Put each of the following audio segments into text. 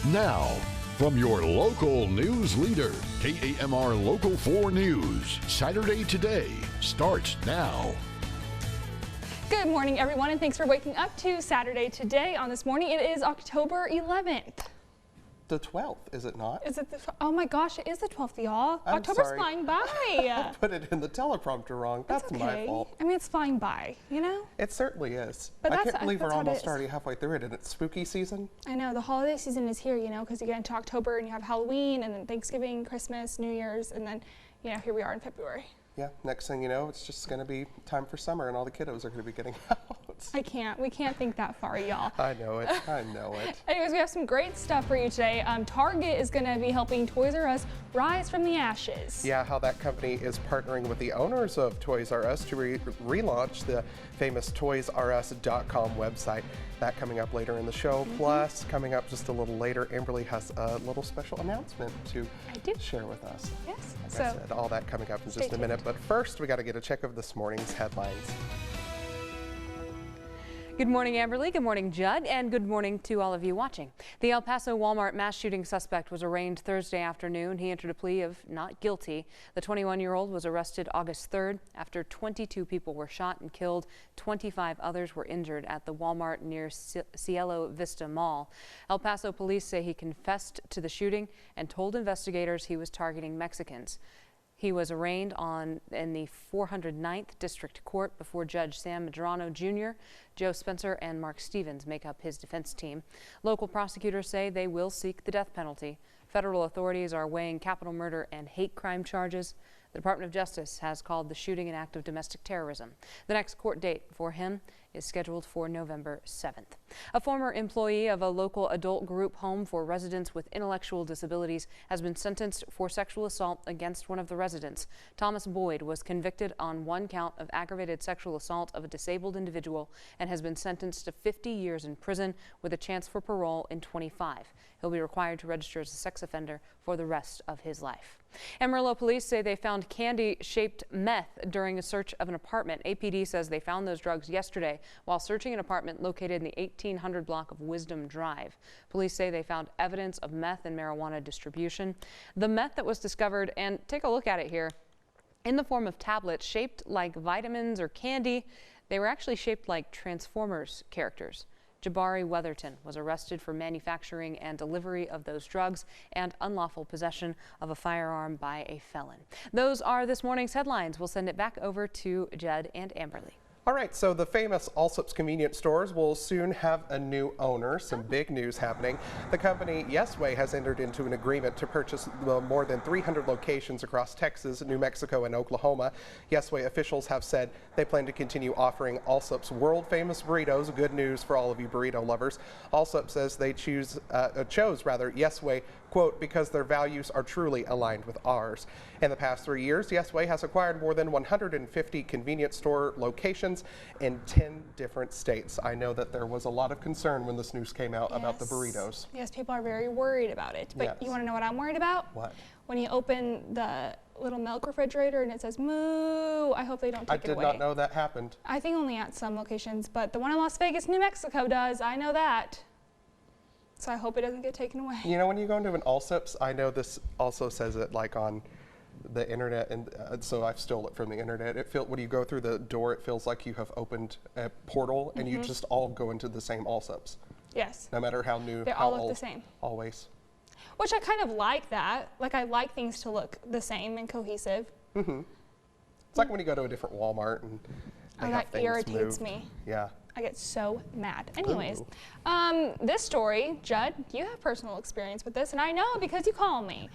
Now, from your local news leader, KAMR Local 4 News, Saturday Today starts now. Good morning, everyone, and thanks for waking up to Saturday Today. On this morning, it is October 11th. The 12th, is it not? Is it the, oh my gosh, it is the 12th, y'all. I'm October's sorry. flying by. I put it in the teleprompter wrong. That's It's okay. my fault. I mean, it's flying by, you know? It certainly is. But I that's- can't believe we're that's how it almost is. already halfway through it and it's spooky season. I know, the holiday season is here, you know, because you get into October and you have Halloween and then Thanksgiving, Christmas, New Year's, and then, you know, here we are in February. Yeah, next thing you know, it's just going to be time for summer and all the kiddos are going to be getting out. We can't think that far, y'all. I know it, I know it. Anyways, we have some great stuff for you today. Target is going to be helping Toys R Us rise from the ashes. Yeah, how that company is partnering with the owners of Toys R Us to relaunch the famous ToysRUs.com website. That coming up later in the show. Plus, coming up just a little later, Amberly has a little special announcement to share with us. Yes. Like I said, all that coming up in just a minute. But first, we got to get a check of this morning's headlines. Good morning, Amberly. Good morning, Judd. And good morning to all of you watching. The El Paso Walmart mass shooting suspect was arraigned Thursday afternoon. He entered a plea of not guilty. The 21-year-old was arrested August 3rd after 22 people were shot and killed. 25 others were injured at the Walmart near Cielo Vista Mall. El Paso police say he confessed to the shooting and told investigators he was targeting Mexicans. He was arraigned in the 409th District Court before Judge Sam Medrano Jr. Joe Spencer and Mark Stevens make up his defense team. Local prosecutors say they will seek the death penalty. Federal authorities are weighing capital murder and hate crime charges. The Department of Justice has called the shooting an act of domestic terrorism. The next court date for him is scheduled for November 7th. A former employee of a local adult group home for residents with intellectual disabilities has been sentenced for sexual assault against one of the residents. Thomas Boyd was convicted on one count of aggravated sexual assault of a disabled individual and has been sentenced to 50 years in prison with a chance for parole in 25. He'll be required to register as a sex offender for the rest of his life. Amarillo police say they found candy-shaped meth during a search of an apartment. APD says they found those drugs yesterday while searching an apartment located in the 1800 block of Wisdom Drive. Police say they found evidence of meth and marijuana distribution. The meth that was discovered, and take a look at it here, in the form of tablets shaped like vitamins or candy, they were actually shaped like Transformers characters. Jabari Weatherton was arrested for manufacturing and delivery of those drugs and unlawful possession of a firearm by a felon. Those are this morning's headlines. We'll send it back over to Judd and Amberly. All right, so the famous Allsup's convenience stores will soon have a new owner. Some big news happening. The company Yesway has entered into an agreement to purchase more than 300 locations across Texas, New Mexico, and Oklahoma. Yesway officials have said they plan to continue offering Allsup's world-famous burritos. Good news for all of you burrito lovers. Allsup says they chose Yesway, quote, because their values are truly aligned with ours. In the past 3 years, Yesway has acquired more than 150 convenience store locations in 10 different states. I know that there was a lot of concern when this news came out about the burritos. Yes, people are very worried about it. But you want to know what I'm worried about? What? When you open the little milk refrigerator and it says moo, I hope they don't take it away. I did not know that happened. I think only at some locations, but the one in Las Vegas, New Mexico does. I know that. So I hope it doesn't get taken away. You know, when you go into an Allsup's, I know this also says it like on the internet, and so I've stole it from the internet. When you go through the door, it feels like you have opened a portal, and you just all go into the same Allsup's. Yes. No matter how new, they how all look old, the same. Always. Which I kind of like that. Like I like things to look the same and cohesive. Mm-hmm. It's like when you go to a different Walmart and they have that things irritates moved. me. Yeah. I get so mad. Anyways, Ooh. this story, Judd, you have personal experience with this, and I know because you call me.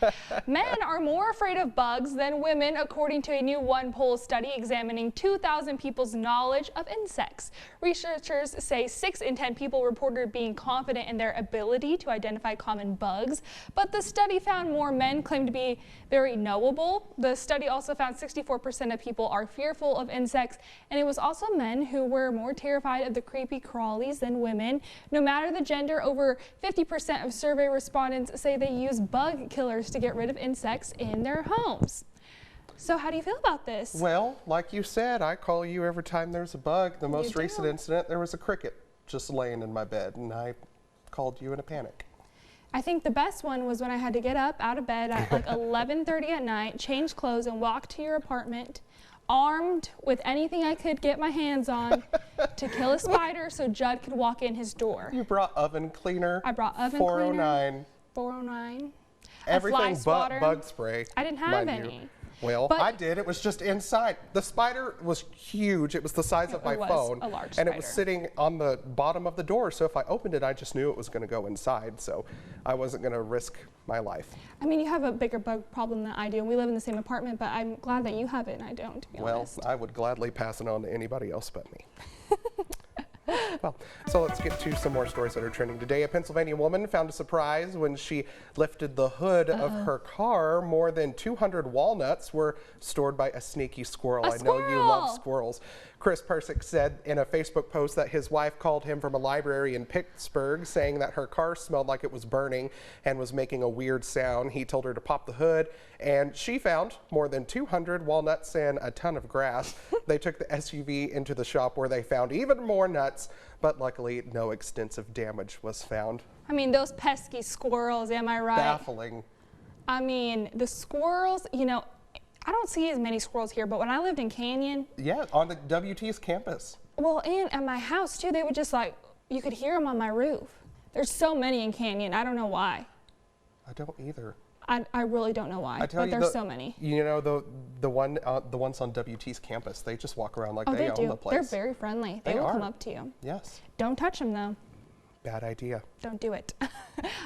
Men are more afraid of bugs than women, according to a new OnePoll study examining 2,000 people's knowledge of insects. Researchers say 6 in 10 people reported being confident in their ability to identify common bugs, but the study found more men claim to be very knowable. The study also found 64% of people are fearful of insects, and it was also men who were more terrified of the creepy crawlies than women. No matter the gender, over 50% of survey respondents say they use bug killers to get rid of insects in their homes. So how do you feel about this? Well, like you said, I call you every time there's a bug. The most recent incident, there was a cricket just laying in my bed, and I called you in a panic. I think the best one was when I had to get up out of bed at like 11:30 at night, change clothes, and walk to your apartment, armed with anything I could get my hands on to kill a spider so Judd could walk in his door. You brought oven cleaner. I brought oven 409. cleaner. 409. Everything but swatter. bug spray. I didn't have mind you. any. Well, But- I did. It was just inside. The spider was huge. It was the size of my It was phone. a large and it was spider. sitting on the bottom of the door. So if I opened it, I just knew it was going to go inside. So I wasn't going to risk my life. I mean, you have a bigger bug problem than I do, and we live in the same apartment, but I'm glad that you have it and I don't, to be Well, honest. I would gladly pass it on to anybody else but me. Well, so let's get to some more stories that are trending today. A Pennsylvania woman found a surprise when she lifted the hood of her car. More than 200 walnuts were stored by a sneaky squirrel. I know you love squirrels. Chris Persick said in a Facebook post that his wife called him from a library in Pittsburgh saying that her car smelled like it was burning and was making a weird sound. He told her to pop the hood, and she found more than 200 walnuts and a ton of grass. They took the SUV into the shop where they found even more nuts, but luckily no extensive damage was found. I mean, those pesky squirrels, am I right? Baffling. I mean, the squirrels, you know, I don't see as many squirrels here, but when I lived in Canyon, Yeah, on the WT's campus. well, and at my house too, they would just like, you could hear them on my roof. There's so many in Canyon. I don't know why. I don't either. I really don't know why, I tell but you, there's so many. You know, the ones on WT's campus, they just walk around like Oh, they they own do. the place. They're very friendly. They They will come are. up to you. Yes, Don't touch them though. bad idea. Don't do it.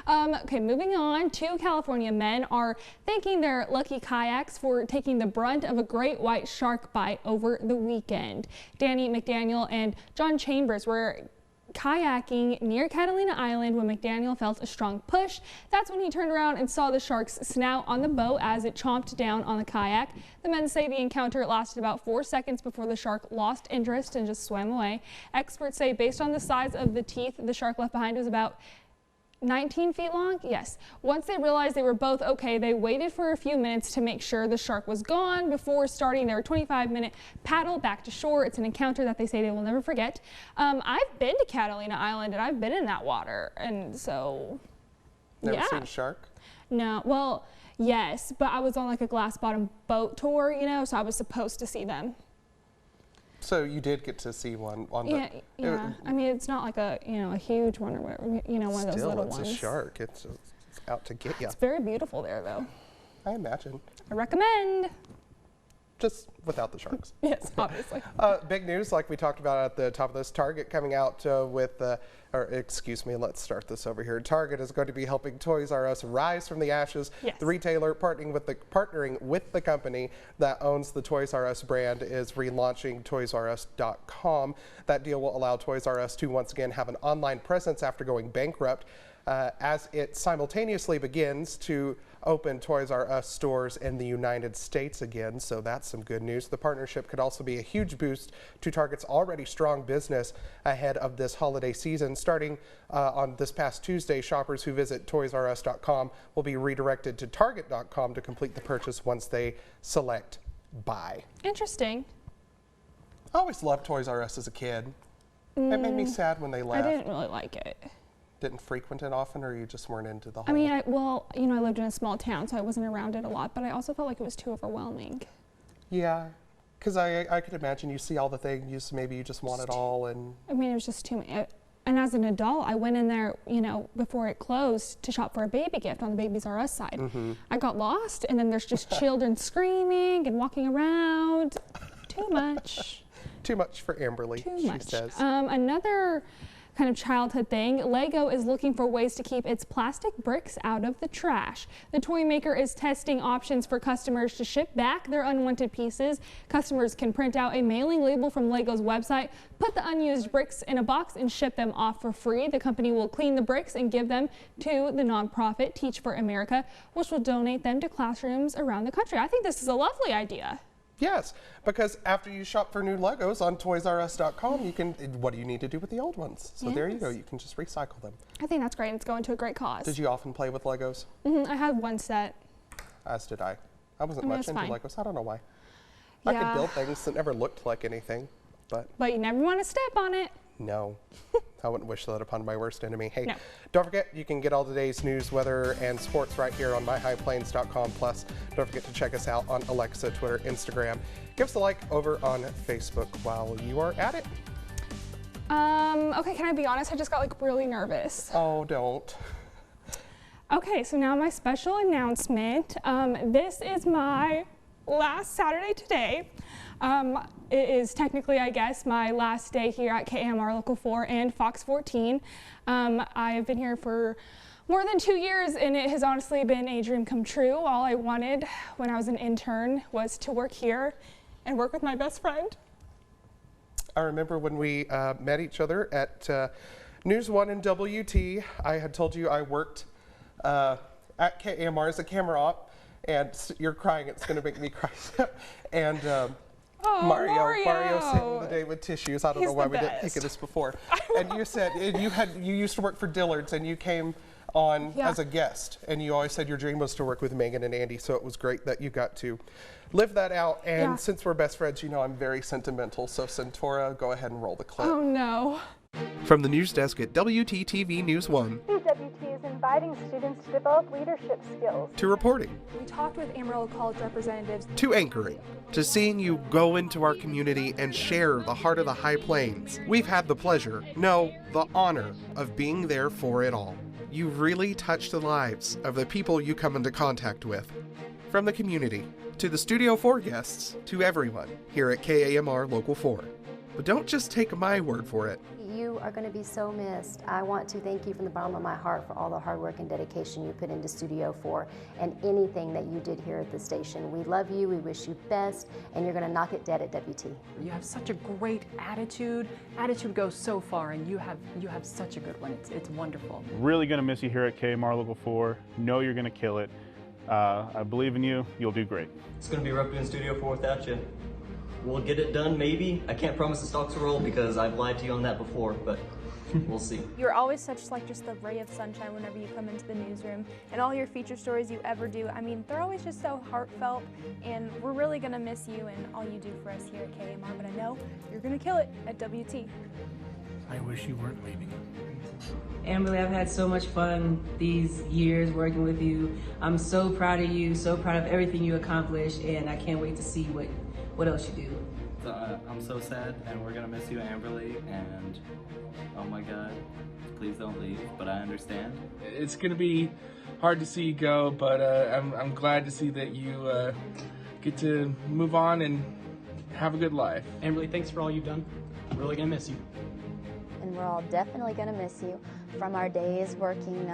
Okay, moving on. 2 California men are thanking their Lucky Kayaks for taking the brunt of a great white shark bite over the weekend. Danny McDaniel and John Chambers were kayaking near Catalina Island when McDaniel felt a strong push. That's when he turned around and saw the shark's snout on the boat as it chomped down on the kayak. The men say the encounter lasted about 4 seconds before the shark lost interest and just swam away. Experts say based on the size of the teeth the shark left behind was about 19 feet long? Yes. Once they realized they were both okay, they waited for a few minutes to make sure the shark was gone before starting their 25-minute paddle back to shore. It's an encounter that they say they will never forget. I've been to Catalina Island and I've been in that water, and so Never yeah. seen a shark? No, well, yes, but I was on like a glass bottom boat tour, you know, so I was supposed to see them. So you did get to see one on the. Yeah. I mean, it's not like a, you know, a huge one or whatever, you know, one of those little it's ones. a shark. It's out to get you. It's very beautiful there, though. I imagine. I recommend. Just without the sharks. Yes, obviously. Big news, like we talked about at the top of this, Target coming out let's start this over here. Target is going to be helping Toys R Us rise from the ashes. Yes. The retailer partnering with the company that owns the Toys R Us brand is relaunching ToysRUs.com. That deal will allow Toys R Us to once again have an online presence after going bankrupt. As it simultaneously begins to open Toys R Us stores in the United States again, so that's some good news. The partnership could also be a huge boost to Target's already strong business ahead of this holiday season. Starting on this past Tuesday, shoppers who visit ToysRUs.com will be redirected to Target.com to complete the purchase once they select buy. Interesting. I always loved Toys R Us as a kid. It made me sad when they I left. didn't really like it. Didn't frequent it often, or you just weren't into the whole? I mean, you know, I lived in a small town, so I wasn't around it a lot, but I also felt like it was too overwhelming. Yeah, because I could imagine you see all the things, maybe you just want it all, and I mean, it was just too many. And as an adult, I went in there, you know, before it closed to shop for a baby gift on the Babies R Us side. I got lost, and then there's just children screaming and walking around. Too much. too much for Amberly, Too she much. says. Another kind of childhood thing, Lego is looking for ways to keep its plastic bricks out of the trash. The toy maker is testing options for customers to ship back their unwanted pieces. Customers can print out a mailing label from Lego's website, put the unused bricks in a box, and ship them off for free. The company will clean the bricks and give them to the nonprofit Teach for America, which will donate them to classrooms around the country. I think this is a lovely idea. Yes, because after you shop for new Legos on ToysRUs.com, you can, what do you need to do with the old ones? So there you go, you can just recycle them. I think that's great, and it's going to a great cause. Did you often play with Legos? I had one set. As did I. I wasn't I mean, much it's into fine. Legos, I don't know why. I could Yeah. build things that never looked like anything, but But you never want to step on it. No. I wouldn't wish that upon my worst enemy. Hey, No. Don't forget, you can get all today's news, weather, and sports right here on myhighplains.com. Plus, don't forget to check us out on Alexa, Twitter, Instagram. Give us a like over on Facebook while you are at it. Okay, can I be honest? I just got like really nervous. Oh, don't. Okay, so now my special announcement. This is my last Saturday today. It is technically, I guess, my last day here at KAMR Local 4 and Fox 14. I have been here for more than 2 years, and it has honestly been a dream come true. All I wanted when I was an intern was to work here and work with my best friend. I remember when we met each other at News 1 and WT. I had told you I worked at KAMR as a camera op, and you're crying. It's going to make me cry. And Oh, Mario saved the day with tissues. I don't know why we didn't think of this before. And you said you used to work for Dillard's, and you came on as a guest, and you always said your dream was to work with Megan and Andy, so it was great that you got to live that out. And since we're best friends, you know I'm very sentimental, so Centaura, go ahead and roll the clip. Oh no. From the news desk at WTTV News 1. WT is inviting students to develop leadership skills. To reporting. We talked with Amarillo College representatives. To anchoring. To seeing you go into our community and share the heart of the High Plains. We've had the pleasure, no, the honor of being there for it all. You really touch the lives of the people you come into contact with. From the community, to the Studio 4 guests, to everyone here at KAMR Local 4. But don't just take my word for it. You are going to be so missed. I want to thank you from the bottom of my heart for all the hard work and dedication you put into Studio 4 and anything that you did here at the station. We love you, we wish you best, and you're going to knock it dead at WT. You have such a great attitude. Attitude goes so far, and you have such a good one. It's wonderful. Really going to miss you here at KAMR Local 4. Know you're going to kill it. I believe in you. You'll do great. It's going to be rough doing Studio 4 without you. We'll get it done, maybe. I can't promise the stocks will roll because I've lied to you on that before, but we'll see. You're always such just a ray of sunshine whenever you come into the newsroom, and all your feature stories you ever do, I mean, they're always just so heartfelt, and we're really going to miss you and all you do for us here at KAMR, but I know you're going to kill it at WT. I wish you weren't leaving. Amberly, I've had so much fun these years working with you. I'm so proud of you, so proud of everything you accomplished, and I can't wait to see what else you do. I'm so sad, and we're gonna miss you, Amberly, and oh my God, please don't leave, but I understand. It's gonna be hard to see you go, but I'm glad to see that you get to move on and have a good life. Amberly, thanks for all you've done. I'm really gonna miss you. And we're all definitely going to miss you from our days working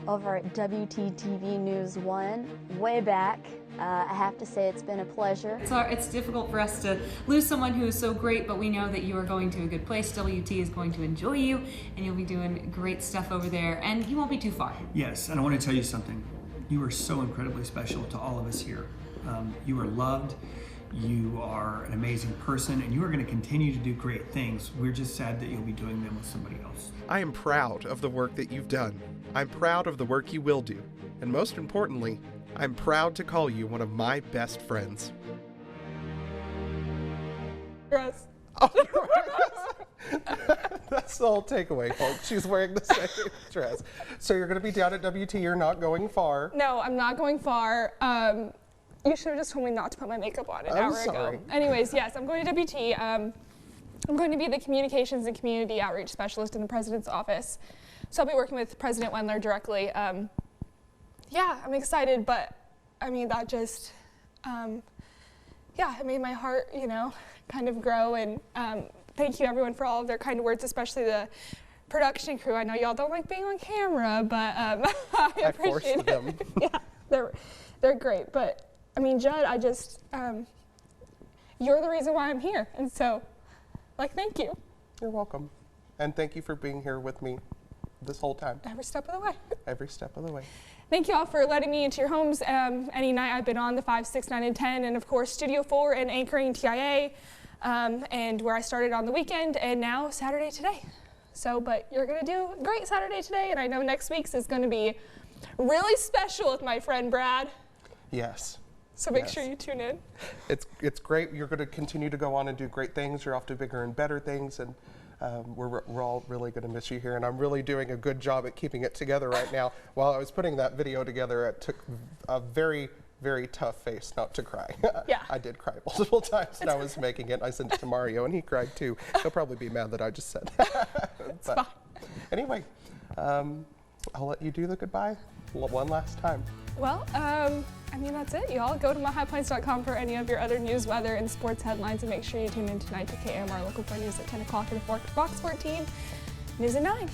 over at WTTV News 1 way back. I have to say it's been a pleasure. It's difficult for us to lose someone who is so great, but we know that you are going to a good place. WT is going to enjoy you, and you'll be doing great stuff over there, and you won't be too far. Yes, and I want to tell you something. You are so incredibly special to all of us here. You are loved. You are an amazing person, and you are going to continue to do great things. We're just sad that you'll be doing them with somebody else. I am proud of the work that you've done. I'm proud of the work you will do. And most importantly, I'm proud to call you one of my best friends. Dress. Oh, that's the whole takeaway, folks. She's wearing the same dress. So you're going to be down at WT. You're not going far. No, I'm not going far. You should have just told me not to put my makeup on an hour ago. Anyways, yes, I'm going to WT. I'm going to be the Communications and Community Outreach Specialist in the President's Office. So I'll be working with President Wendler directly. Yeah, I'm excited, but I mean, that just, yeah, it made my heart, you know, kind of grow. And thank you everyone for all of their kind words, especially the production crew. I know y'all don't like being on camera, but I appreciate it. Them. Yeah, they're great. But I mean, Judd, I just, you're the reason why I'm here. And so, like, thank you. You're welcome. And thank you for being here with me this whole time. Every step of the way. Every step of the way. Thank you all for letting me into your homes any night I've been on the 5, 6, 9, and 10. And of course, Studio 4 and anchoring TIA, and where I started on the weekend, and now Saturday today. So, but you're going to do a great Saturday today. And I know next week's is going to be really special with my friend Brad. Yes. So make sure you tune in. It's great. You're going to continue to go on and do great things. You're off to bigger and better things. And We're all really going to miss you here, and I'm really doing a good job at keeping it together right now. While I was putting that video together, it took a very, very tough face not to cry. Yeah. I did cry multiple times when I was making it. I sent it to Mario, and he cried too. He'll probably be mad that I just said that. It's fine. Anyway, I'll let you do the goodbye one last time. Well, I mean, that's it, y'all. Go to myhighpoints.com for any of your other news, weather, and sports headlines, and make sure you tune in tonight to KAMR Local 4 News at 10 o'clock and Fox 14 News at 9.